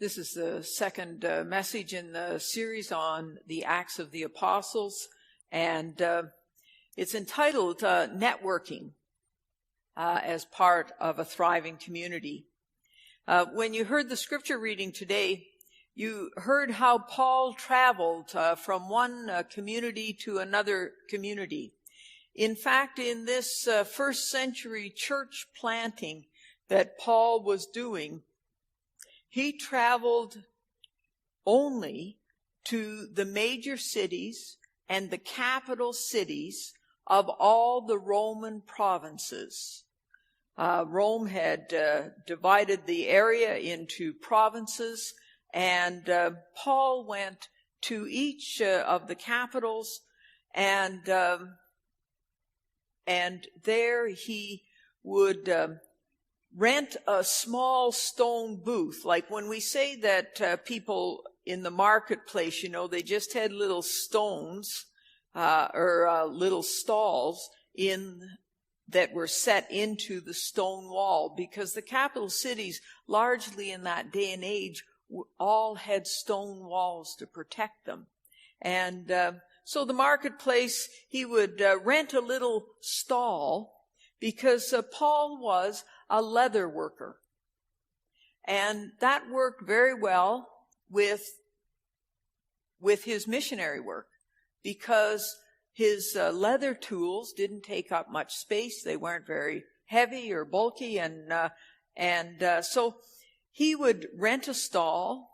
This is the second message in the series on the Acts of the Apostles, and it's entitled Networking as Part of a Thriving Community. When you heard the scripture reading today, you heard how Paul traveled from one community to another community. In fact, in this first century church planting that Paul was doing, he traveled only to the major cities and the capital cities of all the Roman provinces. Rome had divided the area into provinces, and Paul went to each of the capitals, and there he would rent a small stone booth. Like when we say that people in the marketplace, they just had little stones or little stalls that were set into the stone wall, because the capital cities, largely in that day and age, all had stone walls to protect them. And so the marketplace, he would rent a little stall, because Paul was a leather worker. And that worked very well with his missionary work, because his leather tools didn't take up much space. They weren't very heavy or bulky. And so he would rent a stall,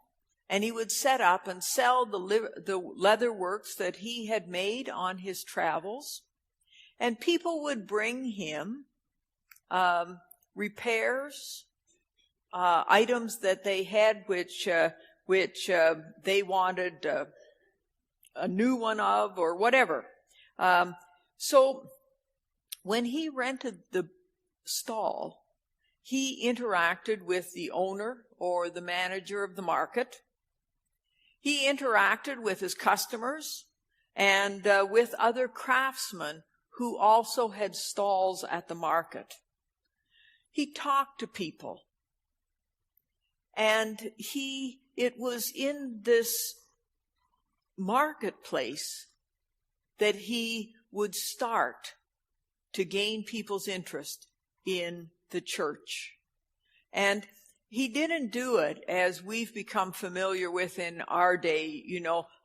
and he would set up and sell the leather works that he had made on his travels. And people would bring him repairs, items that they had which they wanted a new one of, or whatever. So when he rented the stall, he interacted with the owner or the manager of the market. He interacted with his customers and with other craftsmen who also had stalls at the market. He talked to people. And it was in this marketplace that he would start to gain people's interest in the church. And he didn't do it as we've become familiar with in our day,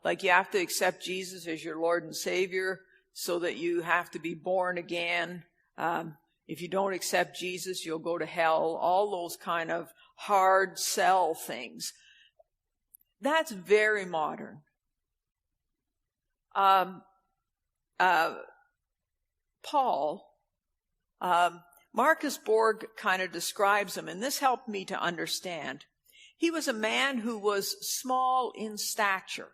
like you have to accept Jesus as your Lord and Savior, so that you have to be born again. If you don't accept Jesus, you'll go to hell. All those kind of hard sell things. That's very modern. Paul, Marcus Borg kind of describes him, and this helped me to understand. He was a man who was small in stature,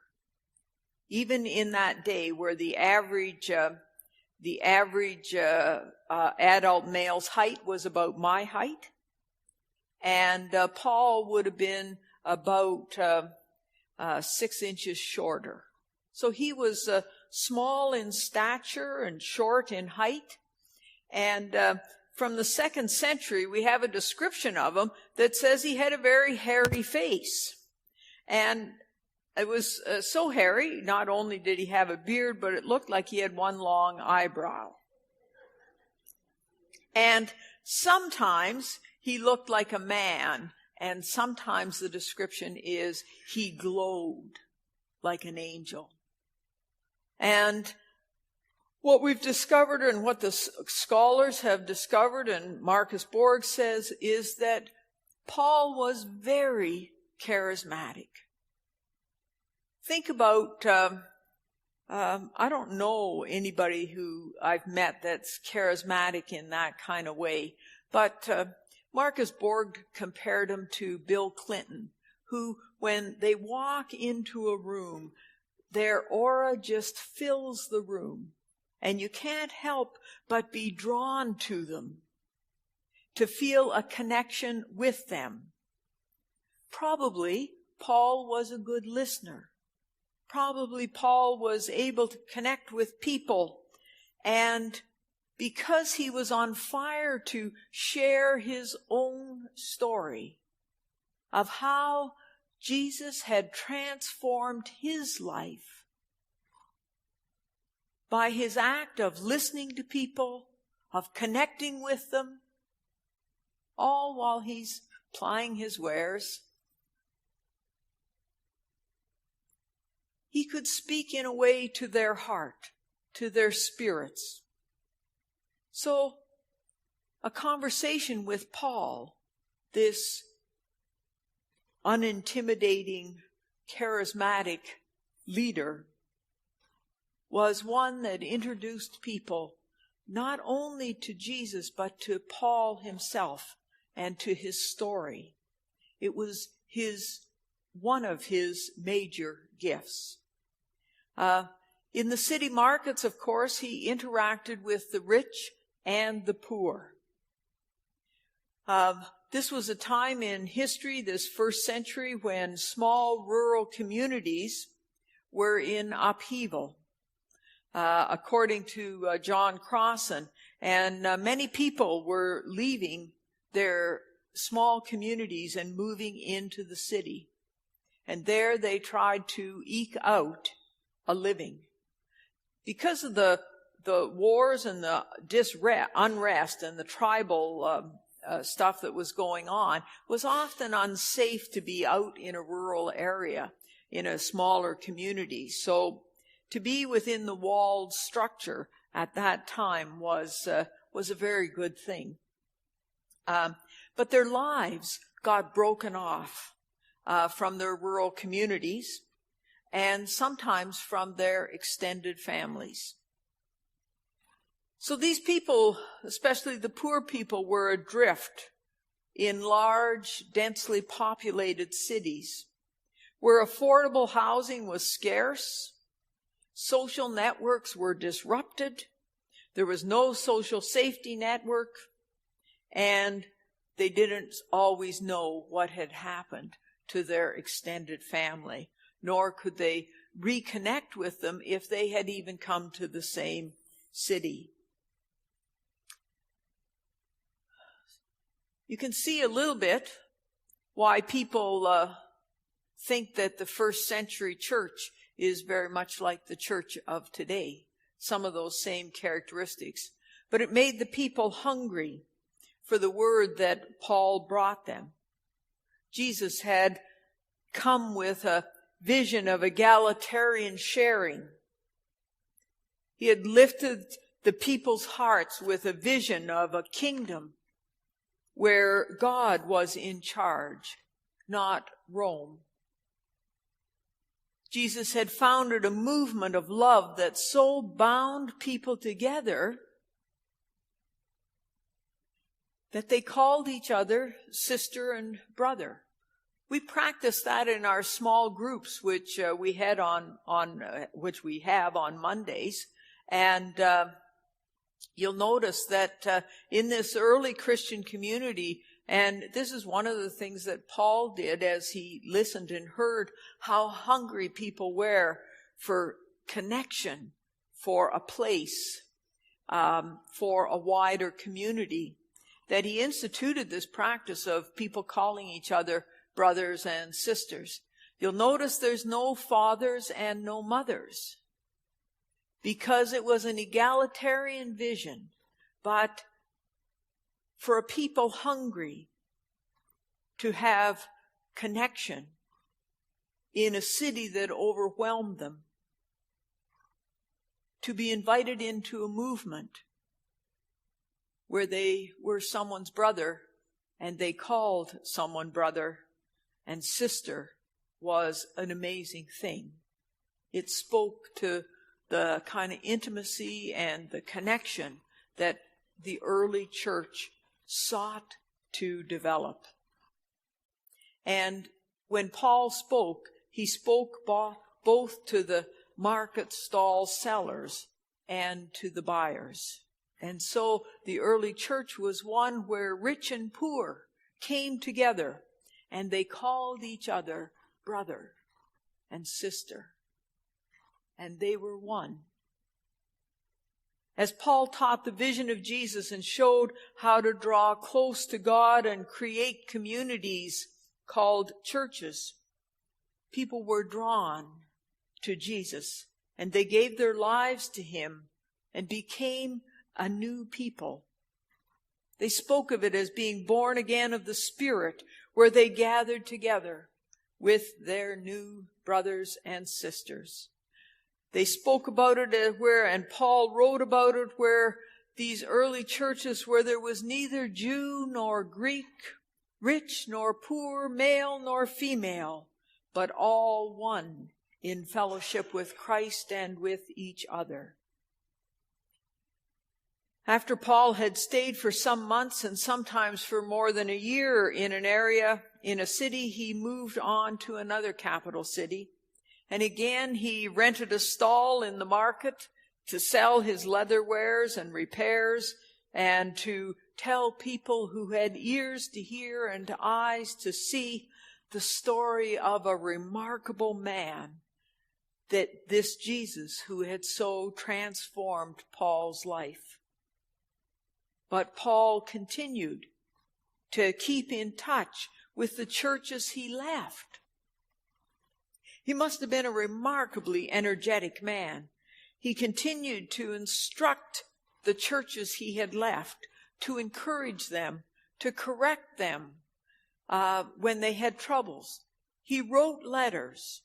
even in that day where the average adult male's height was about my height. And Paul would have been about 6 inches shorter. So he was small in stature and short in height. And from the 2nd century, we have a description of him that says he had a very hairy face. And it was so hairy, not only did he have a beard, but it looked like he had one long eyebrow. And sometimes he looked like a man, and sometimes the description is he glowed like an angel. And what we've discovered, and what the scholars have discovered, and Marcus Borg says, is that Paul was very charismatic. Think about, I don't know anybody who I've met that's charismatic in that kind of way, but Marcus Borg compared him to Bill Clinton, who, when they walk into a room, their aura just fills the room, and you can't help but be drawn to them, to feel a connection with them. Probably Paul was a good listener. Probably Paul was able to connect with people, and because he was on fire to share his own story of how Jesus had transformed his life by his act of listening to people, of connecting with them, all while he's plying his wares. He could speak in a way to their heart, to their spirits. So, a conversation with Paul, this unintimidating, charismatic leader, was one that introduced people not only to Jesus, but to Paul himself and to his story. It was one of his major gifts. In the city markets, of course, he interacted with the rich and the poor. This was a time in history, this first century, when small rural communities were in upheaval, according to John Crossan. And many people were leaving their small communities and moving into the city. And there they tried to eke out a living. Because of the wars and the unrest and the tribal stuff that was going on, it was often unsafe to be out in a rural area, in a smaller community. So to be within the walled structure at that time was a very good thing. But their lives got broken off from their rural communities and sometimes from their extended families. So these people, especially the poor people, were adrift in large, densely populated cities where affordable housing was scarce, social networks were disrupted, there was no social safety network, and they didn't always know what had happened to their extended family, nor could they reconnect with them if they had even come to the same city. You can see a little bit why people think that the first century church is very much like the church of today. Some of those same characteristics. But it made the people hungry for the word that Paul brought them. Jesus had come with a vision of egalitarian sharing. He had lifted the people's hearts with a vision of a kingdom where God was in charge, not Rome. Jesus had founded a movement of love that so bound people together that they called each other sister and brother. We practiced that in our small groups, which we have on Mondays, and you'll notice that in this early Christian community, and this is one of the things that Paul did as he listened and heard how hungry people were for connection, for a place, for a wider community, that he instituted this practice of people calling each other brothers and sisters. You'll notice there's no fathers and no mothers, because it was an egalitarian vision, but for a people hungry to have connection in a city that overwhelmed them, to be invited into a movement where they were someone's brother and they called someone brother and sister, was an amazing thing. It spoke to the kind of intimacy and the connection that the early church sought to develop. And when Paul spoke, he spoke both to the market stall sellers and to the buyers. And so the early church was one where rich and poor came together and they called each other brother and sister. And they were one. As Paul taught the vision of Jesus and showed how to draw close to God and create communities called churches, people were drawn to Jesus, and they gave their lives to him and became a new people. They spoke of it as being born again of the Spirit, where they gathered together with their new brothers and sisters. They spoke about it and Paul wrote about it, where these early churches, where there was neither Jew nor Greek, rich nor poor, male nor female, but all one in fellowship with Christ and with each other. After Paul had stayed for some months and sometimes for more than a year in an area, in a city, he moved on to another capital city. And again, he rented a stall in the market to sell his leather wares and repairs, and to tell people who had ears to hear and eyes to see the story of a remarkable man, that this Jesus who had so transformed Paul's life. But Paul continued to keep in touch with the churches he left. He must have been a remarkably energetic man. He continued to instruct the churches he had left, to encourage them, to correct them when they had troubles. He wrote letters.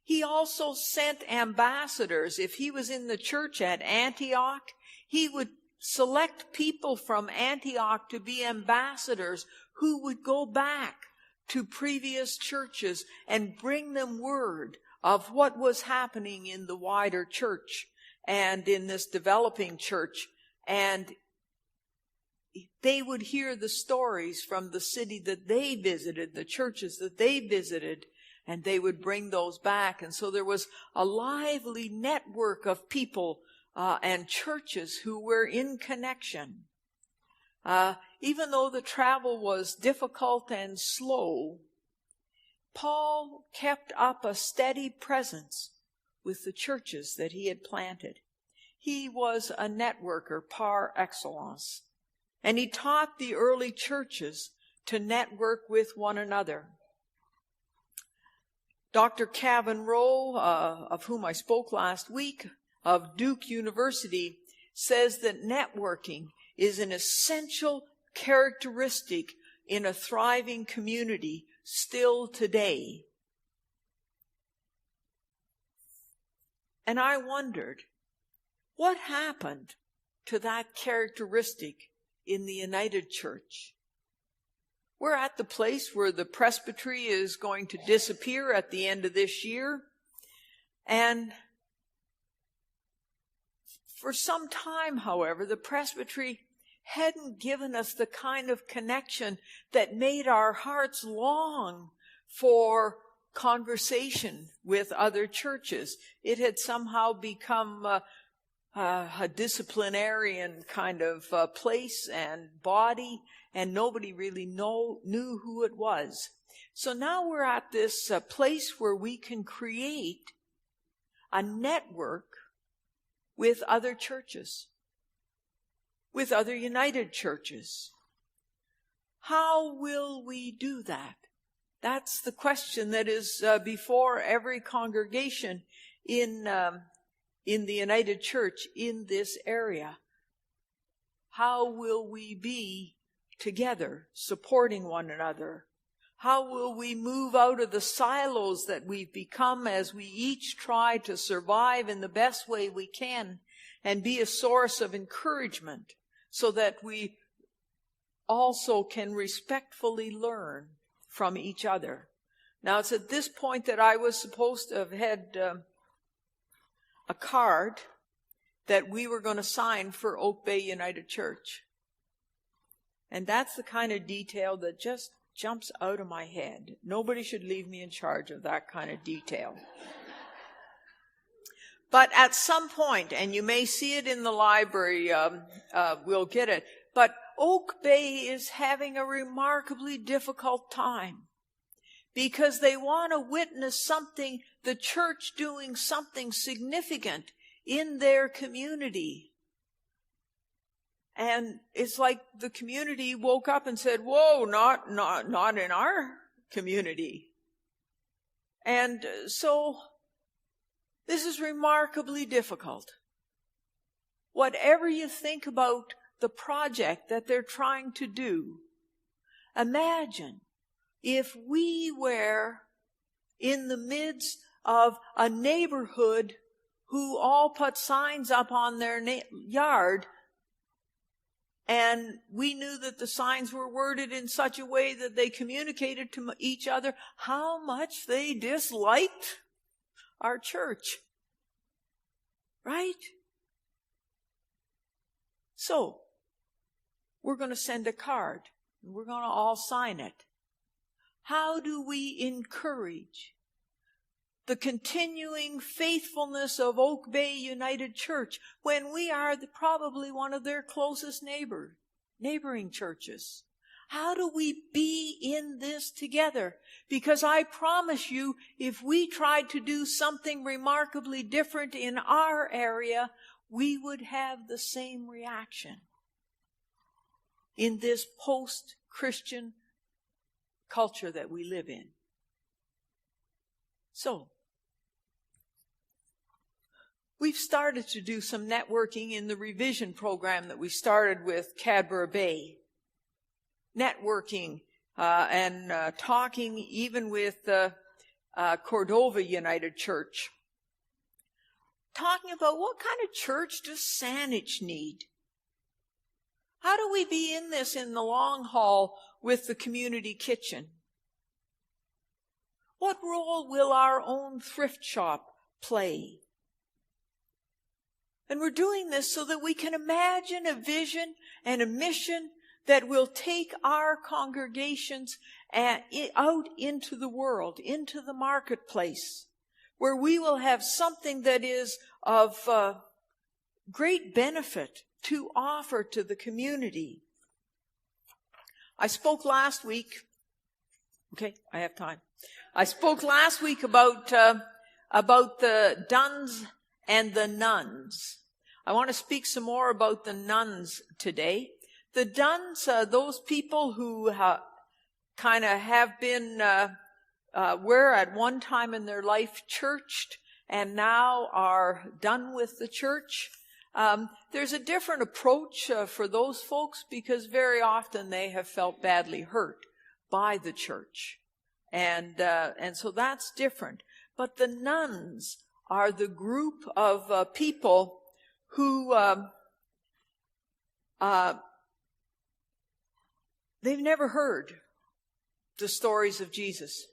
He also sent ambassadors. If he was in the church at Antioch, he would select people from Antioch to be ambassadors who would go back to previous churches and bring them word of what was happening in the wider church and in this developing church. And they would hear the stories from the city that they visited, the churches that they visited, and they would bring those back. And so there was a lively network of people and churches who were in connection. Even though the travel was difficult and slow, Paul kept up a steady presence with the churches that he had planted. He was a networker par excellence, and he taught the early churches to network with one another. Dr. Kevin Rowe, of whom I spoke last week, of Duke University, says that networking is an essential characteristic in a thriving community still today. And I wondered, what happened to that characteristic in the United Church? We're at the place where the presbytery is going to disappear at the end of this year. And for some time, however, the presbytery hadn't given us the kind of connection that made our hearts long for conversation with other churches. It had somehow become a disciplinarian kind of place and body, and nobody really knew who it was. So now we're at this place where we can create a network with other churches, with other United churches. How will we do that? That's the question that is before every congregation in the United Church in this area. How will we be together, supporting one another? How will we move out of the silos that we've become as we each try to survive in the best way we can and be a source of encouragement so that we also can respectfully learn from each other? Now, it's at this point that I was supposed to have had a card that we were going to sign for Oak Bay United Church. And that's the kind of detail that just jumps out of my head. Nobody should leave me in charge of that kind of detail. But at some point, and you may see it in the library, we'll get it, but Oak Bay is having a remarkably difficult time because they want to witness something, the church doing something significant in their community. And it's like the community woke up and said, whoa, not in our community. And so this is remarkably difficult. Whatever you think about the project that they're trying to do, imagine if we were in the midst of a neighborhood who all put signs up on their yard, and we knew that the signs were worded in such a way that they communicated to each other how much they disliked our church. Right? So, we're going to send a card. We're going to all sign it. How do we encourage the continuing faithfulness of Oak Bay United Church when we are probably one of their closest neighboring churches? How do we be in this together? Because I promise you, if we tried to do something remarkably different in our area, we would have the same reaction in this post-Christian culture that we live in. So, we've started to do some networking in the revision program that we started with Cadborough Bay. Networking and talking even with Cordova United Church. Talking about what kind of church does Saanich need? How do we be in this in the long haul with the community kitchen? What role will our own thrift shop play? And we're doing this so that we can imagine a vision and a mission that will take our congregations out into the world, into the marketplace, where we will have something that is of great benefit to offer to the community. I spoke last week. Okay, I have time. I spoke last week about the Duns and the nuns. I want to speak some more about the nuns today. The Duns, those people who kind of have been, were at one time in their life churched and now are done with the church. There's a different approach for those folks because very often they have felt badly hurt by the church. And so that's different. But the nuns are the group of people who they've never heard the stories of Jesus.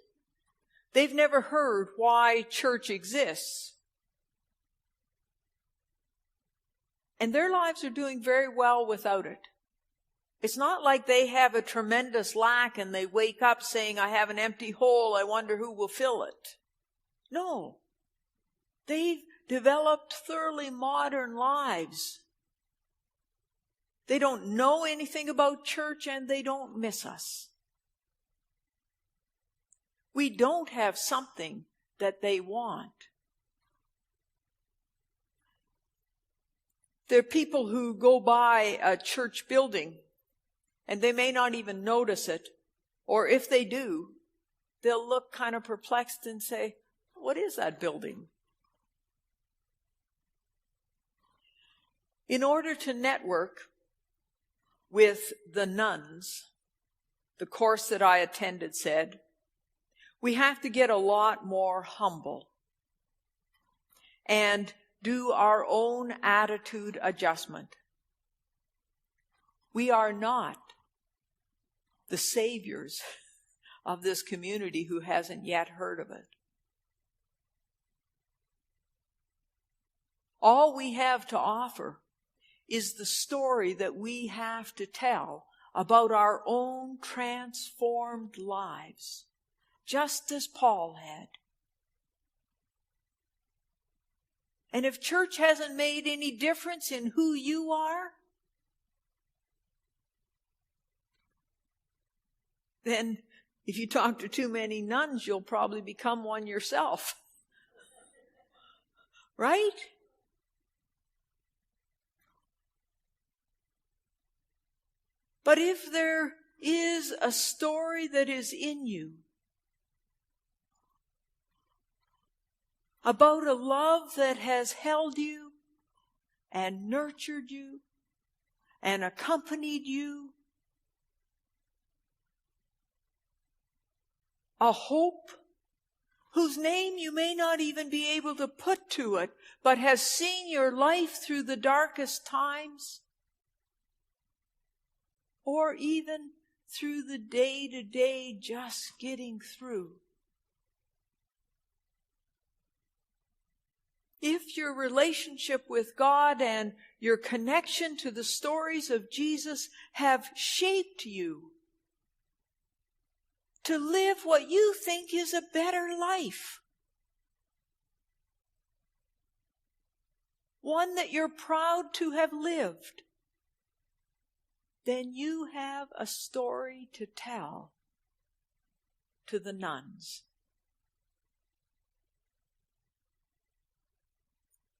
They've never heard why church exists. And their lives are doing very well without it. It's not like they have a tremendous lack and they wake up saying, I have an empty hole, I wonder who will fill it. No. They've developed thoroughly modern lives. They don't know anything about church and they don't miss us. We don't have something that they want. There are people who go by a church building and they may not even notice it. Or if they do, they'll look kind of perplexed and say, what is that building? In order to network with the nuns, the course that I attended said, we have to get a lot more humble and do our own attitude adjustment. We are not the saviors of this community who hasn't yet heard of it. All we have to offer is the story that we have to tell about our own transformed lives, just as Paul had. And if church hasn't made any difference in who you are, then if you talk to too many nuns, you'll probably become one yourself. Right? But if there is a story that is in you, about a love that has held you and nurtured you and accompanied you. A hope whose name you may not even be able to put to it, but has seen your life through the darkest times, or even through the day-to-day just getting through. If your relationship with God and your connection to the stories of Jesus have shaped you to live what you think is a better life, one that you're proud to have lived, then you have a story to tell to the nuns.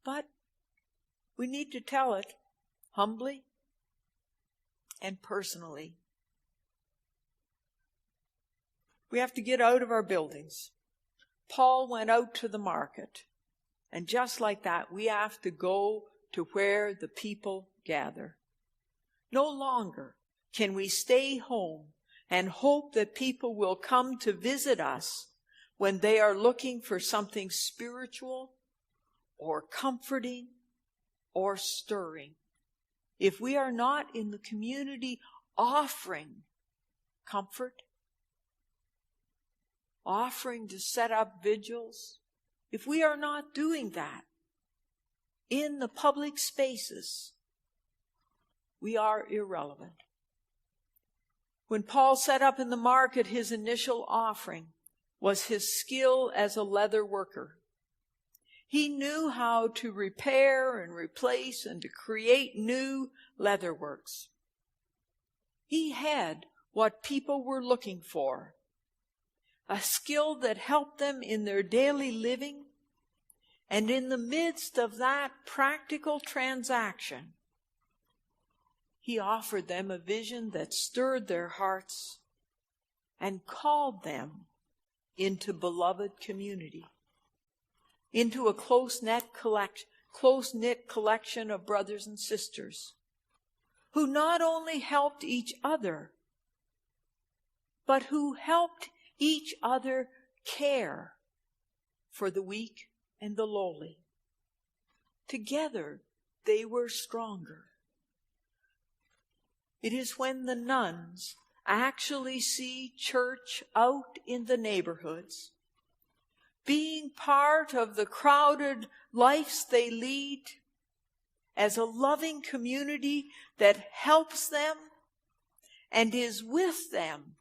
But we need to tell it humbly and personally. We have to get out of our buildings. Paul went out to the market, and just like that, we have to go to where the people gather. No longer can we stay home and hope that people will come to visit us when they are looking for something spiritual or comforting or stirring. If we are not in the community offering comfort, offering to set up vigils, if we are not doing that in the public spaces, we are irrelevant. When Paul set up in the market, his initial offering was his skill as a leather worker. He knew how to repair and replace and to create new leatherworks. He had what people were looking for, a skill that helped them in their daily living, and in the midst of that practical transaction, he offered them a vision that stirred their hearts and called them into beloved community, into a close-knit collection of brothers and sisters who not only helped each other, but who helped each other care for the weak and the lowly. Together, they were stronger. It is when the nuns actually see church out in the neighborhoods, being part of the crowded lives they lead, as a loving community that helps them and is with them,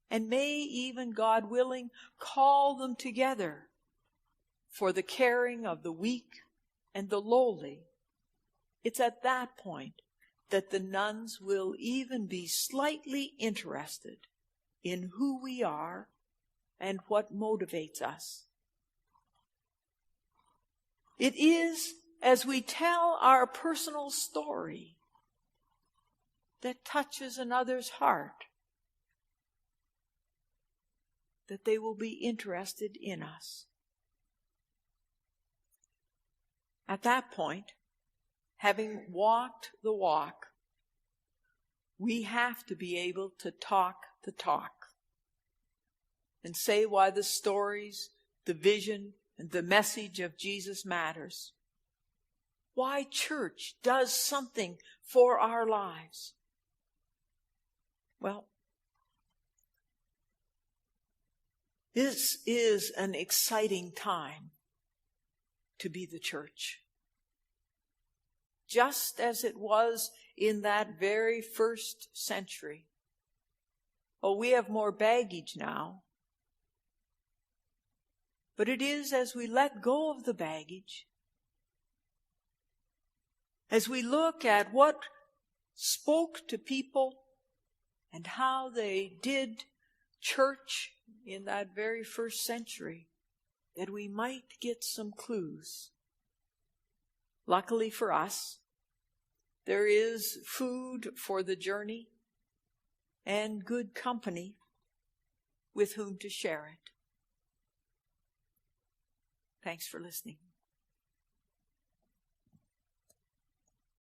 and may even, God willing, call them together for the caring of the weak and the lowly. It's at that point that the nuns will even be slightly interested in who we are and what motivates us. It is as we tell our personal story that touches another's heart that they will be interested in us. At that point, having walked the walk, we have to be able to talk the talk and say why the stories, the vision, and the message of Jesus matters. Why church does something for our lives. Well, this is an exciting time to be the church. Just as it was in that very first century. Oh, we have more baggage now. But it is as we let go of the baggage, as we look at what spoke to people and how they did church in that very first century, that we might get some clues. Luckily for us, there is food for the journey and good company with whom to share it. Thanks for listening.